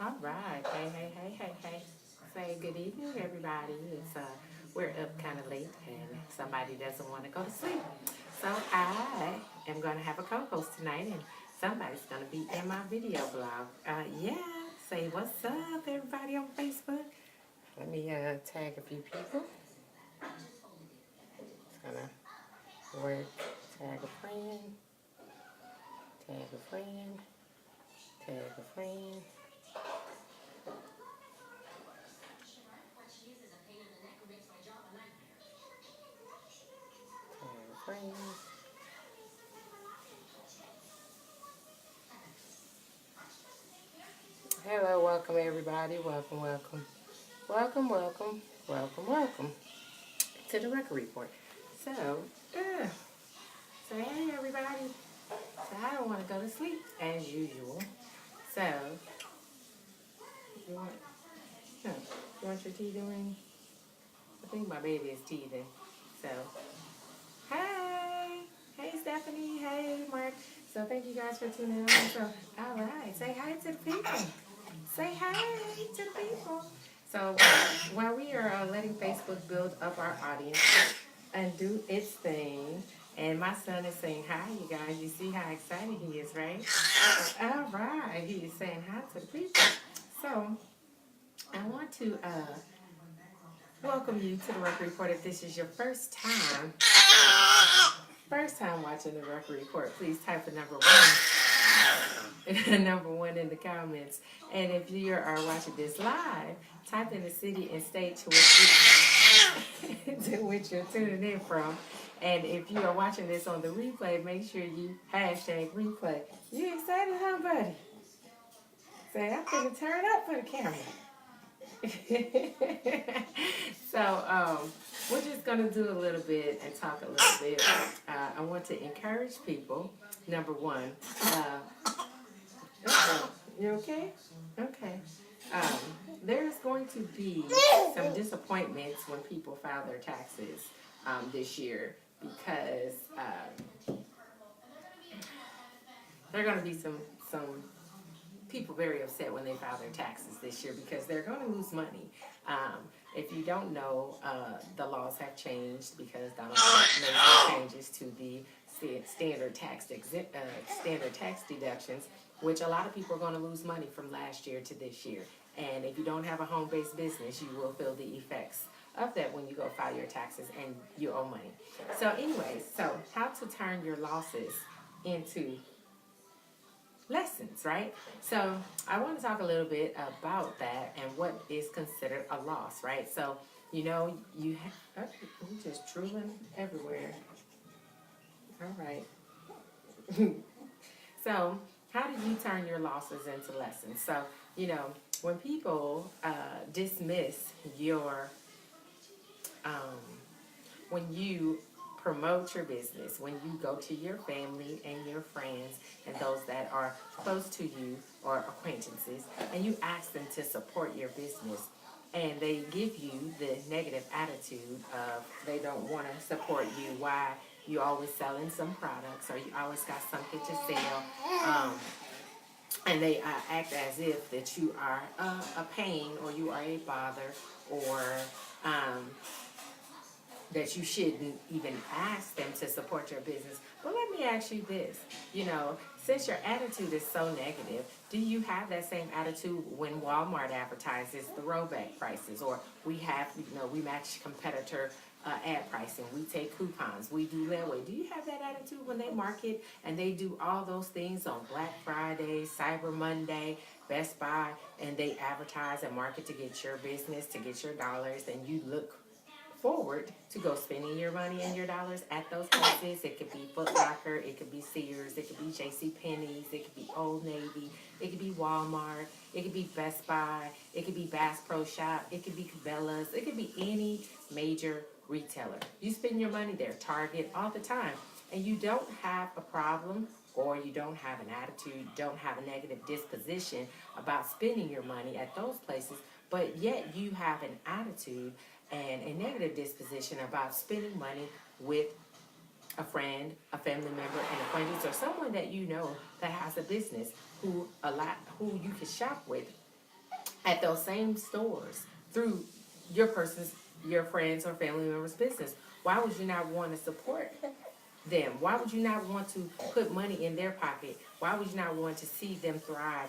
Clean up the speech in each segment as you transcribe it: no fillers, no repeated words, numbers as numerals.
All right. Hey. Say good evening, everybody. We're up kind of late, and somebody doesn't want to go to sleep. So I am going to have a co-host tonight, and somebody's going to be in my video blog. Yeah. Say what's up, everybody on Facebook. Let me tag a few people. It's gonna work. Tag a friend. Tag a friend. Tag a friend. Friends. Hello, welcome everybody. Welcome to the record report. Uh, so hey everybody. So I don't want to go to sleep as usual. So you want, huh, you want your tea doing? I think my baby is teething. So hey Stephanie, hey Mark. So thank you guys for tuning in. So all right, say hi to the people. Say hi to the people. So while we are letting Facebook build up our audience and do its thing, and my son is saying hi, you guys. You see how excited he is, right? All right, he is saying hi to the people. So I want to welcome you to the Record Report. If this is your first time watching the Record Report, please type the number one. Number one in the comments. And if you are watching this live, type in the city and state to which you're tuning in from. And if you are watching this on the replay, make sure you hashtag replay. You excited, huh, buddy? Say, I'm gonna turn up for the camera. So we're just gonna do a little bit and talk a little bit. I want to encourage people. Number one, you okay? Okay. There's going to be some disappointments when people file their taxes this year because there are going to be some people very upset when they file their taxes this year because they're going to lose money. If you don't know, the laws have changed because Donald Trump made some changes to the standard tax deductions, which a lot of people are going to lose money from last year to this year. And if you don't have a home-based business, you will feel the effects of that when you go file your taxes and you owe money. So anyways, so how to turn your losses into lessons, right? So I want to talk a little bit about that and what is considered a loss, right? So, you know, you just drooling everywhere. All right. So how do you turn your losses into lessons? So, you know, when people dismiss your, when you promote your business, when you go to your family and your friends and those that are close to you or acquaintances, and you ask them to support your business, and they give you the negative attitude of they don't want to support you, why you always selling some products or you always got something to sell, and they act as if that you are a pain or you are a bother or that you shouldn't even ask them to support your business. But let me ask you this, you know, since your attitude is so negative, do you have that same attitude when Walmart advertises the rollback prices, or we have, you know, we match competitor ad pricing, we take coupons, we do layaway? Do you have that attitude when they market and they do all those things on Black Friday, Cyber Monday, Best Buy, and they advertise and market to get your business, to get your dollars, and you look forward to go spending your money and your dollars at those places? It could be Foot Locker, it could be Sears, it could be JCPenney's, it could be Old Navy, it could be Walmart, it could be Best Buy, it could be Bass Pro Shop, it could be Cabela's, it could be any major retailer. You spend your money there, Target, all the time, and you don't have a problem or you don't have an attitude, don't have a negative disposition about spending your money at those places, but yet you have an attitude and a negative disposition about spending money with a friend, a family member, an acquaintance, or someone that you know that has a business who you can shop with at those same stores through your friends or family members' business. Why would you not want to support them? Why would you not want to put money in their pocket? Why would you not want to see them thrive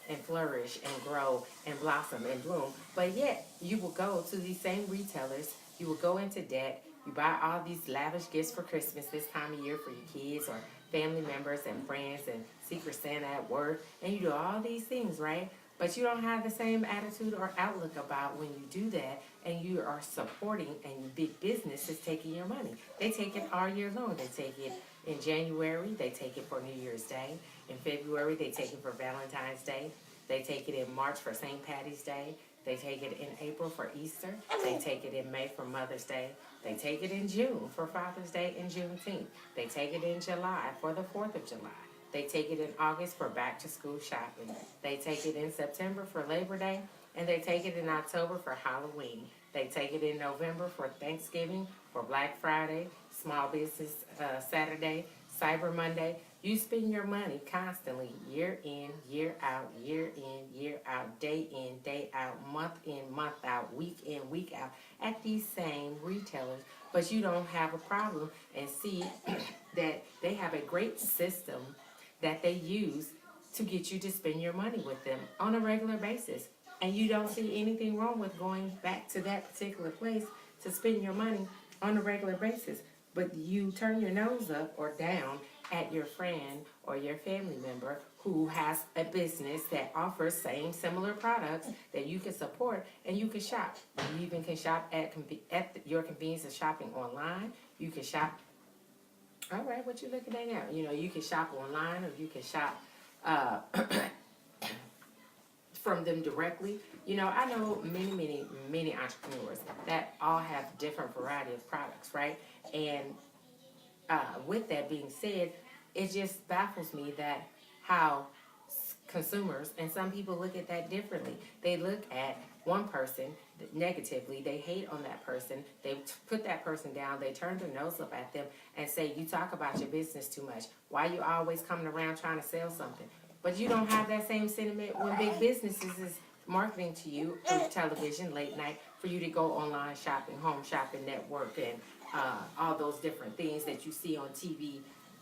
and flourish and grow and blossom and bloom? But yet, you will go to these same retailers, you will go into debt, you buy all these lavish gifts for Christmas this time of year for your kids or family members and friends and Secret Santa at work, and you do all these things, right? But you don't have the same attitude or outlook about when you do that and you are supporting and big business is taking your money. They take it all year long. They take it in January, they take it for New Year's Day. In February, they take it for Valentine's Day. They take it in March for St. Patty's Day. They take it in April for Easter. They take it in May for Mother's Day. They take it in June for Father's Day and Juneteenth. They take it in July for the 4th of July. They take it in August for back to school shopping. They take it in September for Labor Day. And they take it in October for Halloween. They take it in November for Thanksgiving, for Black Friday, Small Business Saturday, Cyber Monday. You spend your money constantly, year in, year out, day in, day out, month in, month out, week in, week out, at these same retailers. But you don't have a problem and see that they have a great system that they use to get you to spend your money with them on a regular basis. And you don't see anything wrong with going back to that particular place to spend your money on a regular basis. But you turn your nose up or down at your friend or your family member who has a business that offers similar products that you can support and you can shop. You even can shop at your convenience of shopping online. You can shop. All right, what you looking at now? You know, you can shop online or you can shop from them directly. You know, I know many entrepreneurs that all have different variety of products, right? And with that being said, it just baffles me that how consumers and some people look at that differently. They look at one person negatively, they hate on that person, they put that person down, they turn their nose up at them and say, you talk about your business too much. Why you always coming around trying to sell something? But you don't have that same sentiment when big businesses is marketing to you through television, late night, for you to go online shopping, home shopping, network, and all those different things that you see on TV.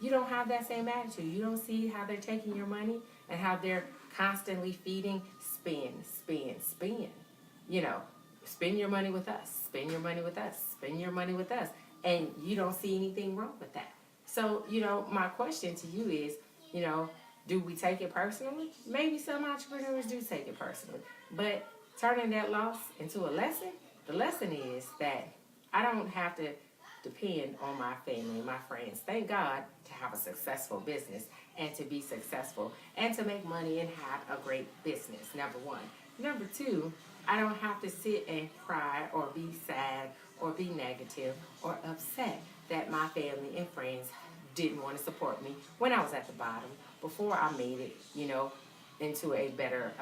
You don't have that same attitude. You don't see how they're taking your money and how they're constantly feeding, spend. You know, spend your money with us, spend your money with us, spend your money with us. And you don't see anything wrong with that. So, you know, my question to you is, you know, do we take it personally? Maybe some entrepreneurs do take it personally. But turning that loss into a lesson, the lesson is that I don't have to depend on my family, my friends. Thank God to have a successful business and to be successful and to make money and have a great business, number one. Number two, I don't have to sit and cry or be sad or be negative or upset that my family and friends didn't want to support me when I was at the bottom, before I made it, you know, into a better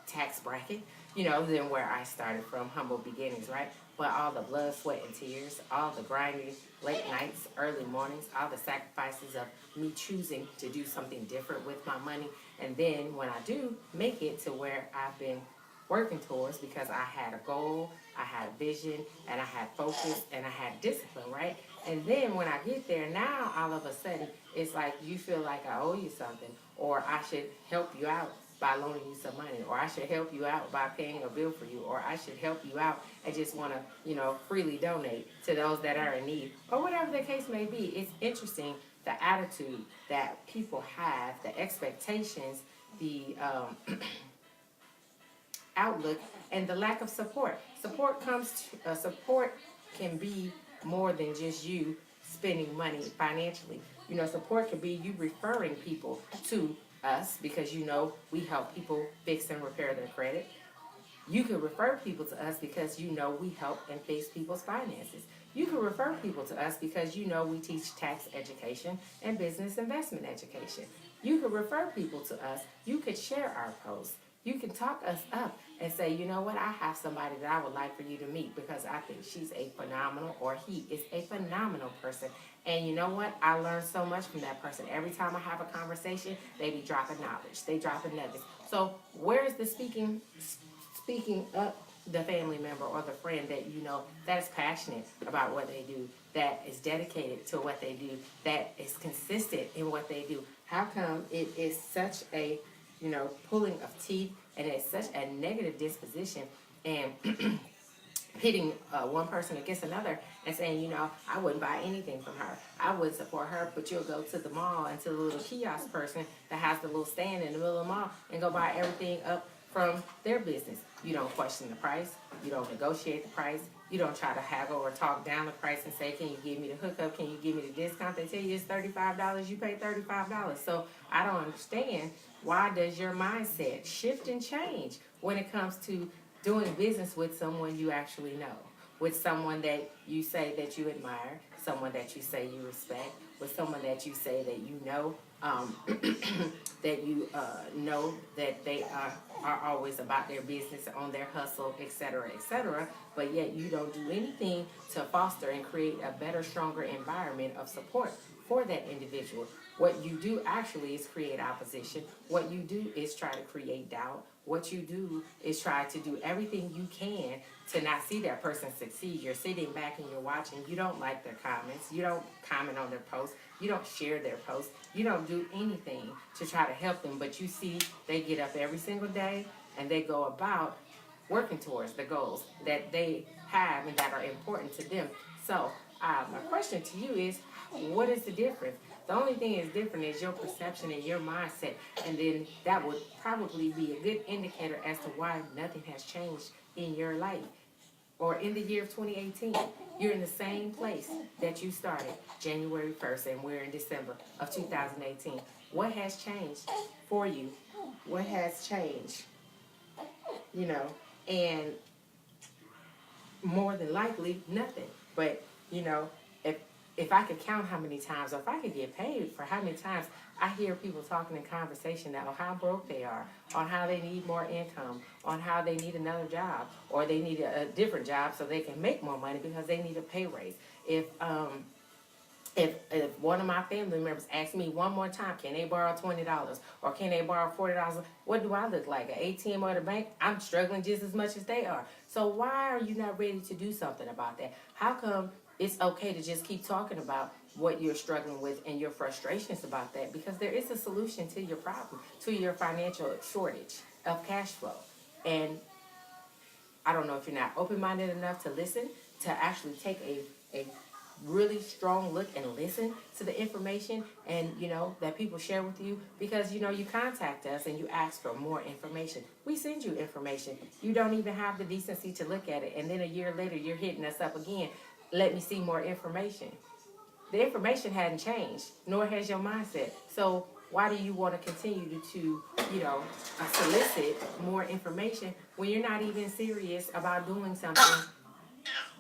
tax bracket, you know, than where I started from, humble beginnings, right? But all the blood, sweat, and tears, all the grinding, late nights, early mornings, all the sacrifices of me choosing to do something different with my money. And then when I do make it to where I've been working towards, because I had a goal, I had a vision, and I had focus, and I had discipline, right? And then when I get there, now all of a sudden, it's like you feel like I owe you something, or I should help you out by loaning you some money, or I should help you out by paying a bill for you, or I should help you out and just want to, you know, freely donate to those that are in need, or whatever the case may be. It's interesting, the attitude that people have, the expectations, the outlook, and the lack of support. Support can be more than just you spending money financially. You know, support can be you referring people to us because you know we help people fix and repair their credit. You can refer people to us because you know we help and fix people's finances. You can refer people to us because you know we teach tax education and business investment education. You can refer people to us. You could share our posts. You can talk us up and say, you know what, I have somebody that I would like for you to meet because I think she's a phenomenal, or he is a phenomenal person. And you know what, I learned so much from that person. Every time I have a conversation, they be dropping knowledge. They dropping nuggets. So where is the speaking speaking up the family member or the friend that you know that is passionate about what they do, that is dedicated to what they do, that is consistent in what they do. How come it is such a, pulling of teeth, and it's such a negative disposition, and pitting one person against another and saying, I wouldn't buy anything from her. I would support her, but you'll go to the mall and to the little kiosk person that has the little stand in the middle of the mall and go buy everything up from their business. You don't question the price. You don't negotiate the price. You don't try to haggle or talk down the price and say, can you give me the hookup? Can you give me the discount? They tell you it's $35. You pay $35. So I don't understand, why does your mindset shift and change when it comes to doing business with someone you actually know, with someone that you say that you admire, someone that you say you respect, with someone that you say that you know, that you know that they are always about their business, on their hustle, etc., but yet you don't do anything to foster and create a better, stronger environment of support for that individual. What you do actually is create opposition. What you do is try to create doubt. What you do is try to do everything you can to not see that person succeed. You're sitting back and you're watching. You don't like their comments. You don't comment on their posts. You don't share their posts. You don't do anything to try to help them. But you see they get up every single day and they go about working towards the goals that they have and that are important to them. So my question to you is, what is the difference? The only thing that's different is your perception and your mindset, and then that would probably be a good indicator as to why nothing has changed in your life. Or in the year of 2018, you're in the same place that you started January 1st, and we're in December of 2018. What has changed for you? What has changed? And more than likely, nothing. But, if I could count how many times, or if I could get paid for how many times I hear people talking in conversation now on how broke they are, on how they need more income, on how they need another job, or they need a different job so they can make more money because they need a pay raise. If one of my family members asks me one more time, can they borrow $20 or can they borrow $40? What do I look like, an ATM or the bank? I'm struggling just as much as they are. So why are you not ready to do something about that? How come it's okay to just keep talking about what you're struggling with and your frustrations about that? Because there is a solution to your problem, to your financial shortage of cash flow. And I don't know if you're not open-minded enough to listen, to actually take a really strong look and listen to the information and that people share with you, because you contact us and you ask for more information. We send you information. You don't even have the decency to look at it, and then a year later you're hitting us up again. Let me see more information. The information hadn't changed, nor has your mindset. So why do you want to continue to solicit more information when you're not even serious about doing something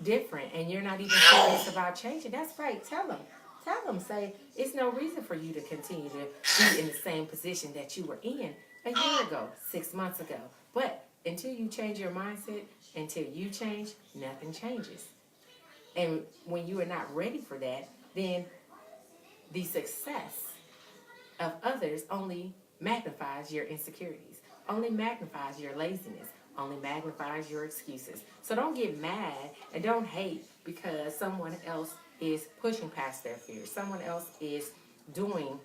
different, and you're not even serious about changing? That's right. Tell them, say, it's no reason for you to continue to be in the same position that you were in a year ago, 6 months ago. But until you change your mindset, until you change, nothing changes. And when you are not ready for that, then the success of others only magnifies your insecurities, only magnifies your laziness, only magnifies your excuses. So don't get mad and don't hate because someone else is pushing past their fears. Someone else is doing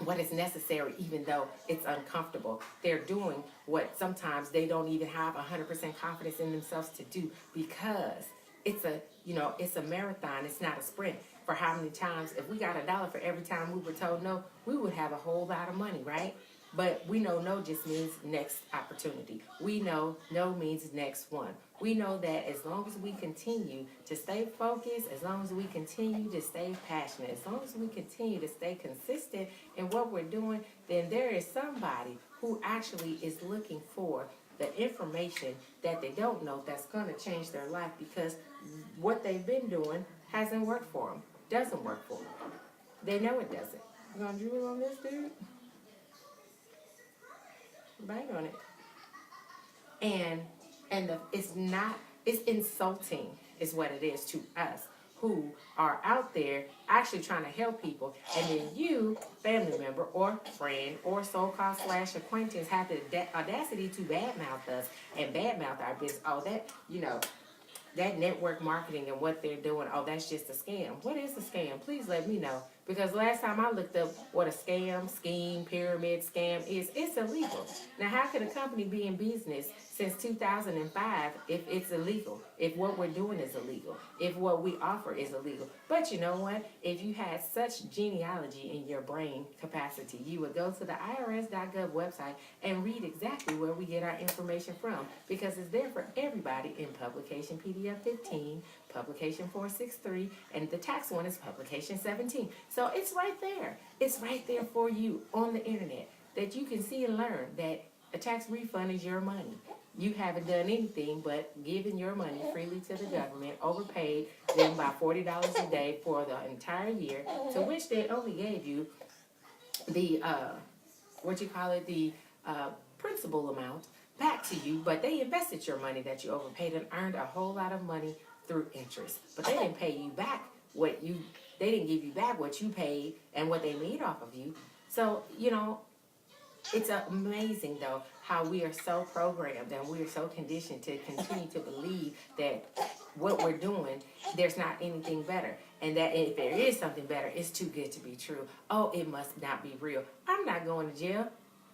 what is necessary, even though it's uncomfortable. They're doing what sometimes they don't even have 100% confidence in themselves to do, because it's a marathon. It's not a sprint. For how many times, if we got $1 for every time we were told no, we would have a whole lot of money, right? But we know no just means next opportunity. We know no means next one. We know that as long as we continue to stay focused, as long as we continue to stay passionate, as long as we continue to stay consistent in what we're doing, then there is somebody who actually is looking for the information that they don't know that's going to change their life, because what they've been doing hasn't worked for them, doesn't work for them. They know it doesn't. You gonna drool on this, dude? Bang on it. It's insulting is what it is to us who are out there actually trying to help people, and then you, family member or friend or so-called slash acquaintance, have the audacity to badmouth us and badmouth our business. Oh, that, that network marketing and what they're doing, oh, that's just a scam. What is a scam? Please let me know. Because last time I looked up what a scam, scheme, pyramid, scam is, it's illegal. Now, how can a company be in business since 2005 if it's illegal? If what we're doing is illegal? If what we offer is illegal? But you know what? If you had such genealogy in your brain capacity, you would go to the IRS.gov website and read exactly where we get our information from, because it's there for everybody in publication PDF 15, publication 463, and the tax one is publication 17. So it's right there. It's right there for you on the internet, that you can see and learn that a tax refund is your money. You haven't done anything but given your money freely to the government, overpaid them by $40 a day for the entire year, to which they only gave you the the principal amount back to you, but they invested your money that you overpaid and earned a whole lot of money through interest. But they didn't pay you back they didn't give you back what you paid and what they made off of you. So, it's amazing, though, how we are so programmed and we are so conditioned to continue to believe that what we're doing, there's not anything better. And that if there is something better, it's too good to be true. Oh, it must not be real. I'm not going to jail.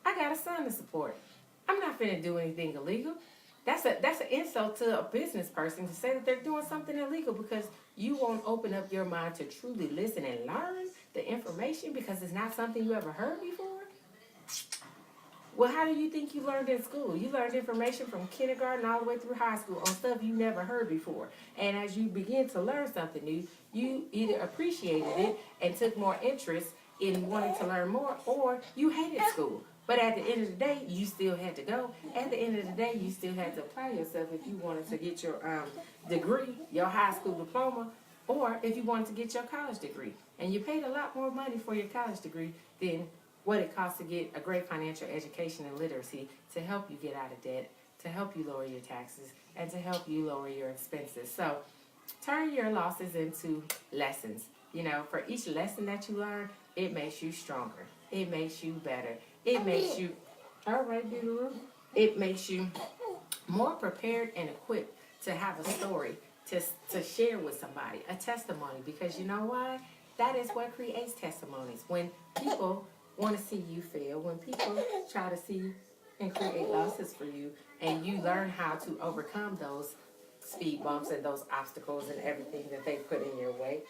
I got a son to support. I'm not finna do anything illegal. That's an insult to a business person to say that they're doing something illegal, because you won't open up your mind to truly listen and learn the information because it's not something you ever heard before. Well, how do you think you learned in school? You learned information from kindergarten all the way through high school on stuff you never heard before. And as you begin to learn something new, you either appreciated it and took more interest in wanting to learn more, or you hated school. But at the end of the day, you still had to go. At the end of the day, you still had to apply yourself if you wanted to get your degree, your high school diploma, or if you wanted to get your college degree. And you paid a lot more money for your college degree than what it costs to get a great financial education and literacy to help you get out of debt, to help you lower your taxes, and to help you lower your expenses. So turn your losses into lessons. For each lesson that you learn, it makes you stronger. It makes you better. It makes you, all right, Deuteronomy. It makes you more prepared and equipped to have a story to share with somebody, a testimony. Because you know why? That is what creates testimonies. When people want to see you fail, when people try to see and create losses for you, and you learn how to overcome those speed bumps and those obstacles and everything that they put in your way.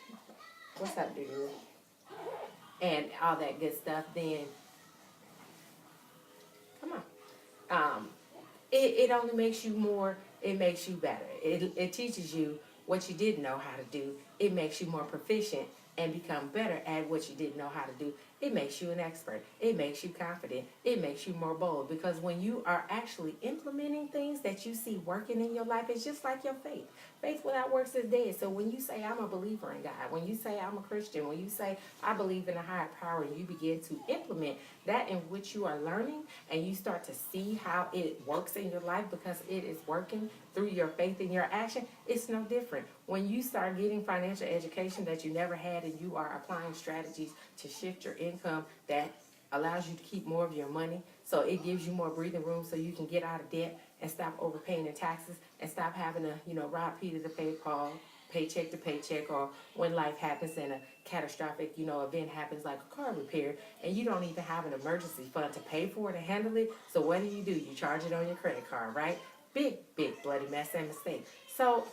What's up, Deuteronomy? And all that good stuff, then come on. It only makes you more, it makes you better. It teaches you what you didn't know how to do. It makes you more proficient and become better at what you didn't know how to do. It makes you an expert. It makes you confident. It makes you more bold, because when you are actually implementing things that you see working in your life, it's just like your faith. Faith without works is dead. So when you say, I'm a believer in God, when you say, I'm a Christian, when you say, I believe in a higher power, and you begin to implement that in which you are learning, and you start to see how it works in your life because it is working through your faith and your action, it's no different. When you start getting financial education that you never had, and you are applying strategies to shift your income that allows you to keep more of your money, so it gives you more breathing room so you can get out of debt and stop overpaying in taxes and stop having to, rob Peter to pay Paul, paycheck to paycheck, or when life happens and a catastrophic, event happens like a car repair, and you don't even have an emergency fund to pay for it and handle it. So what do? You charge it on your credit card, right? Big bloody mess and mistake. So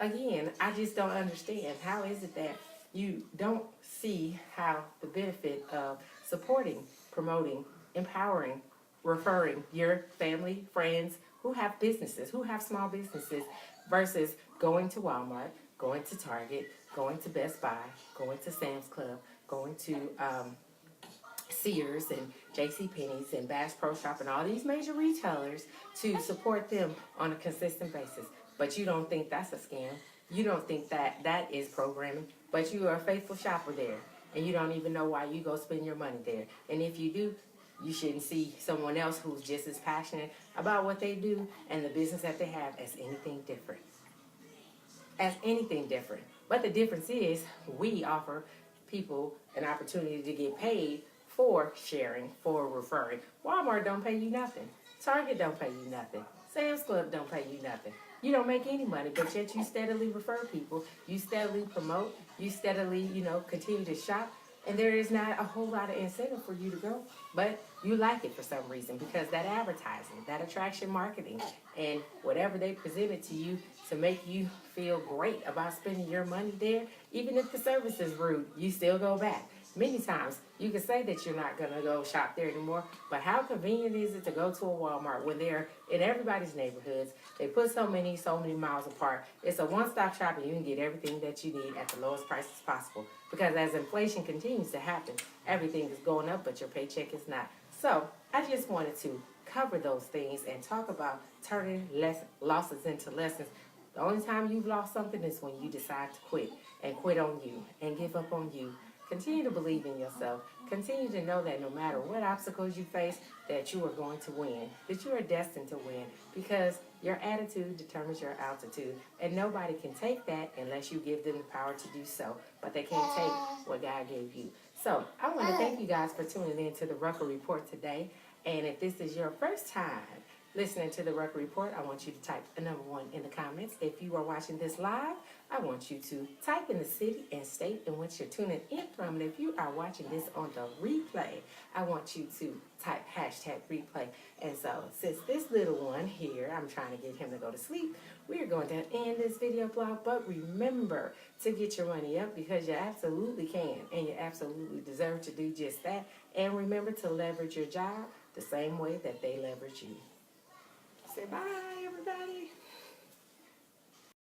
again, I just don't understand. How is it that you don't see how the benefit of supporting, promoting, empowering, referring your family, friends who have businesses, who have small businesses, versus going to Walmart, going to Target, going to Best Buy, going to Sam's Club, going to Sears and JCPenney's and Bass Pro Shop and all these major retailers to support them on a consistent basis. But you don't think that's a scam. You don't think that is programming, but you are a faithful shopper there, and you don't even know why you go spend your money there. And if you do, you shouldn't see someone else who's just as passionate about what they do and the business that they have as anything different. As anything different. But the difference is we offer people an opportunity to get paid for sharing, for referring. Walmart don't pay you nothing. Target don't pay you nothing. Sam's Club don't pay you nothing. You don't make any money, but yet you steadily refer people. You steadily promote. You steadily, continue to shop. And there is not a whole lot of incentive for you to go. But you like it for some reason because that advertising, that attraction marketing, and whatever they presented to you to make you feel great about spending your money there, even if the service is rude, you still go back. Many times you can say that you're not going to go shop there anymore, but how convenient is it to go to a Walmart when they're in everybody's neighborhoods? They put so many miles apart. It's a one-stop shop and you can get everything that you need at the lowest prices possible. Because as inflation continues to happen, everything is going up, but your paycheck is not. So I just wanted to cover those things and talk about turning losses into lessons. The only time you've lost something is when you decide to quit and quit on you and give up on you. Continue to believe in yourself. Continue to know that no matter what obstacles you face, that you are going to win, that you are destined to win, because your attitude determines your altitude, and nobody can take that unless you give them the power to do so, but they can't take what God gave you. So I want to thank you guys for tuning in to the Rucker Report today, and if this is your first time listening to the Rucker Report, I want you to type a number 1 in the comments. If you are watching this live, I want you to type in the city and state in which you're tuning in from. And if you are watching this on the replay, I want you to type #replay. And so since this little one here, I'm trying to get him to go to sleep, we are going to end this video blog. But remember to get your money up because you absolutely can and you absolutely deserve to do just that. And remember to leverage your job the same way that they leverage you. Say bye, everybody.